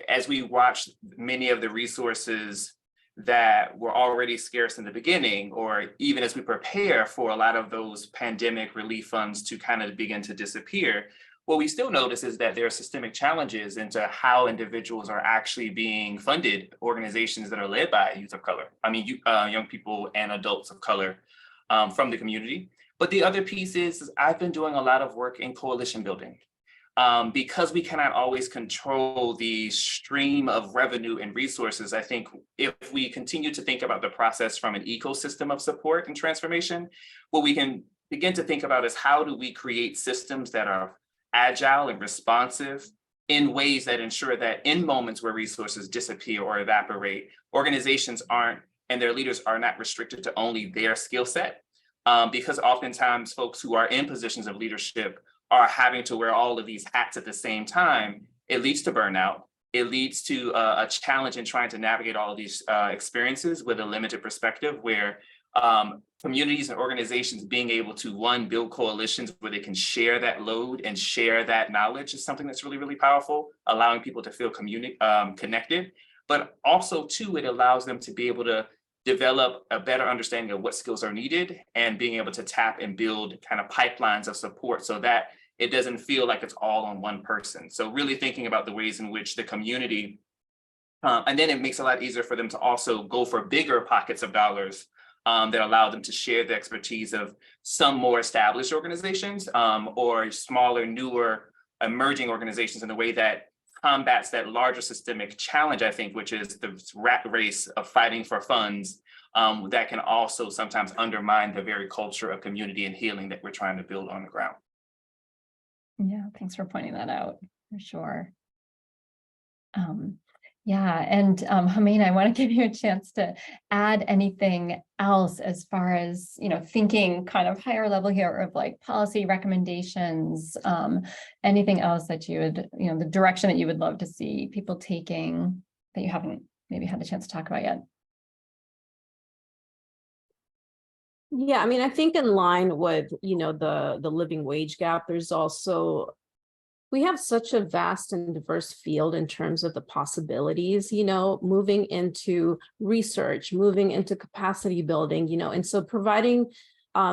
as we watch many of the resources that were already scarce in the beginning, or even as we prepare for a lot of those pandemic relief funds to kind of begin to disappear, what we still notice is that there are systemic challenges into how individuals are actually being funded, organizations that are led by youth of color. I mean, young people and adults of color from the community. But the other piece is I've been doing a lot of work in coalition building. Because we cannot always control the stream of revenue and resources, I think if we continue to think about the process from an ecosystem of support and transformation, what we can begin to think about is how do we create systems that are agile and responsive in ways that ensure that in moments where resources disappear or evaporate, organizations and their leaders are not restricted to only their skill set. Because oftentimes folks who are in positions of leadership are having to wear all of these hats at the same time. It leads to burnout. It leads to a challenge in trying to navigate all of these experiences with a limited perspective, where communities and organizations being able to, one, build coalitions where they can share that load and share that knowledge is something that's really, really powerful, allowing people to feel connected. But also, two, it allows them to be able to develop a better understanding of what skills are needed and being able to tap and build kind of pipelines of support so that it doesn't feel like it's all on one person. So really thinking about the ways in which the community, and then it makes it a lot easier for them to also go for bigger pockets of dollars that allow them to share the expertise of some more established organizations or smaller, newer, emerging organizations in a way that combats that larger systemic challenge, I think, which is the rat race of fighting for funds that can also sometimes undermine the very culture of community and healing that we're trying to build on the ground. Yeah, thanks for pointing that out, for sure. Yeah, and Hameen, I want to give you a chance to add anything else as far as, thinking kind of higher level here of like policy recommendations, anything else that you would, the direction that you would love to see people taking that you haven't maybe had a chance to talk about yet. Yeah, I mean, I think in line with, the living wage gap, there's also, we have such a vast and diverse field in terms of the possibilities, moving into research, moving into capacity building, and so providing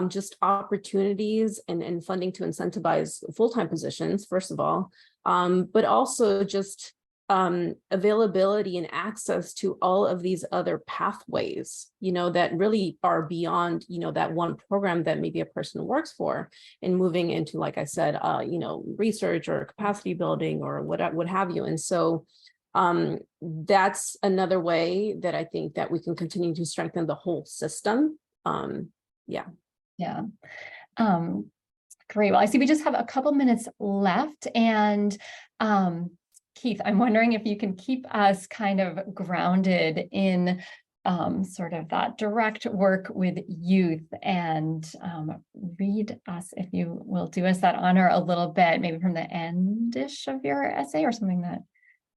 just opportunities and funding to incentivize full-time positions, first of all, but also just availability and access to all of these other pathways, that really are beyond, that one program that maybe a person works for, and moving into, like I said, research or capacity building or what have you. And so that's another way that I think that we can continue to strengthen the whole system. Yeah. Great. Well, I see we just have a couple minutes left, and Keith, I'm wondering if you can keep us kind of grounded in sort of that direct work with youth, and read us, if you will do us that honor, a little bit, maybe from the end-ish of your essay or something that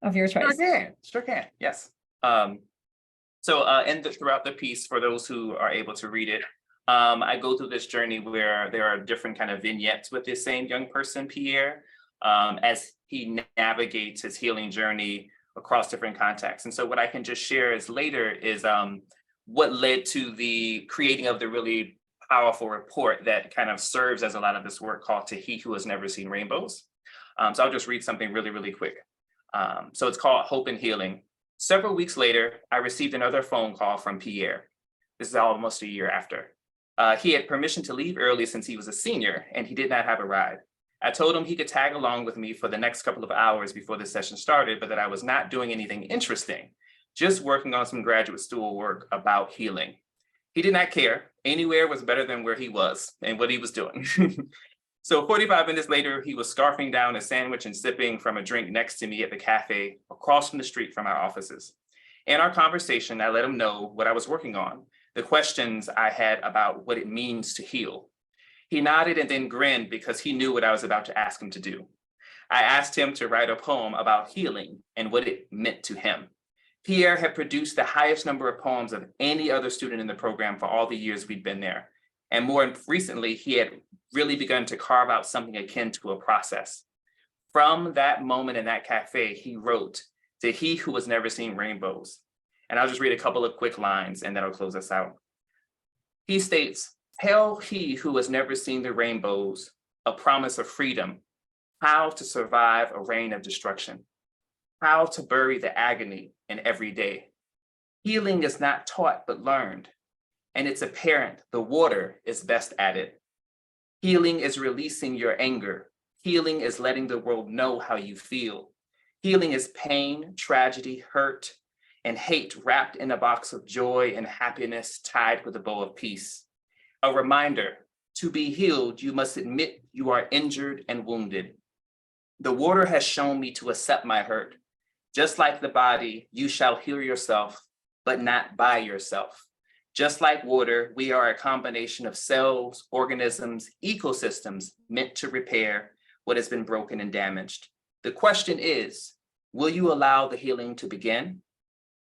of your choice. Sure can. Yes. So throughout the piece, for those who are able to read it, I go through this journey where there are different kind of vignettes with this same young person, Pierre, as he navigates his healing journey across different contexts. And so what I can just share is later is what led to the creating of the really powerful report that kind of serves as a lot of this work, called To He Who Has Never Seen Rainbows. So I'll just read something really, really quick. So it's called Hope and Healing. Several weeks later, I received another phone call from Pierre. This is almost a year after. He had permission to leave early since he was a senior and he did not have a ride. I told him he could tag along with me for the next couple of hours before the session started, but that I was not doing anything interesting, just working on some graduate school work about healing. He did not care. Anywhere was better than where he was and what he was doing. So 45 minutes later, he was scarfing down a sandwich and sipping from a drink next to me at the cafe across from the street from our offices. In our conversation, I let him know what I was working on, the questions I had about what it means to heal. He nodded and then grinned because he knew what I was about to ask him to do. I asked him to write a poem about healing and what it meant to him. Pierre had produced the highest number of poems of any other student in the program for all the years we'd been there. And more recently, he had really begun to carve out something akin to a process. From that moment in that cafe, he wrote, "To he who has never seen rainbows." And I'll just read a couple of quick lines and that'll close us out. He states, "Tell he who has never seen the rainbows, a promise of freedom, how to survive a reign of destruction, how to bury the agony in every day. Healing is not taught but learned, and it's apparent the water is best at it. Healing is releasing your anger. Healing is letting the world know how you feel. Healing is pain, tragedy, hurt, and hate wrapped in a box of joy and happiness tied with a bow of peace. A reminder, to be healed, you must admit you are injured and wounded. The water has shown me to accept my hurt. Just like the body, you shall heal yourself, but not by yourself. Just like water, we are a combination of cells, organisms, ecosystems meant to repair what has been broken and damaged. The question is, will you allow the healing to begin?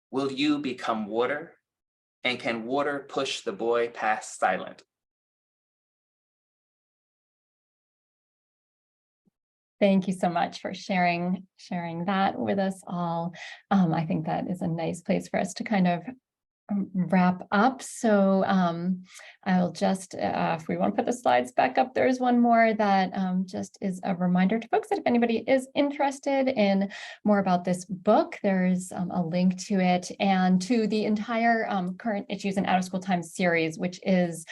Will you become water? And can water push the boy past silent?" Thank you so much for sharing that with us all. I think that is a nice place for us to kind of wrap up. So I'll just, if we want to put the slides back up, there's one more that just is a reminder to folks that if anybody is interested in more about this book, there's a link to it and to the entire Current Issues in Out of School Time series, which is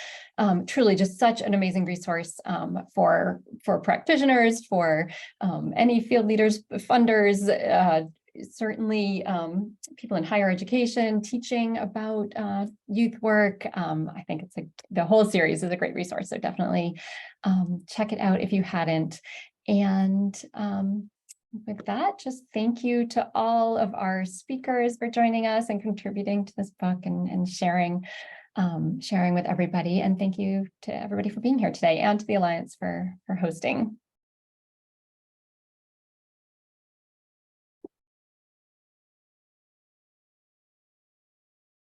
truly just such an amazing resource for practitioners, for any field leaders, funders, certainly people in higher education teaching about youth work. I think it's the whole series is a great resource, so definitely check it out if you hadn't. And with that, just thank you to all of our speakers for joining us and contributing to this book and sharing with everybody. And thank you to everybody for being here today and to the Alliance for hosting.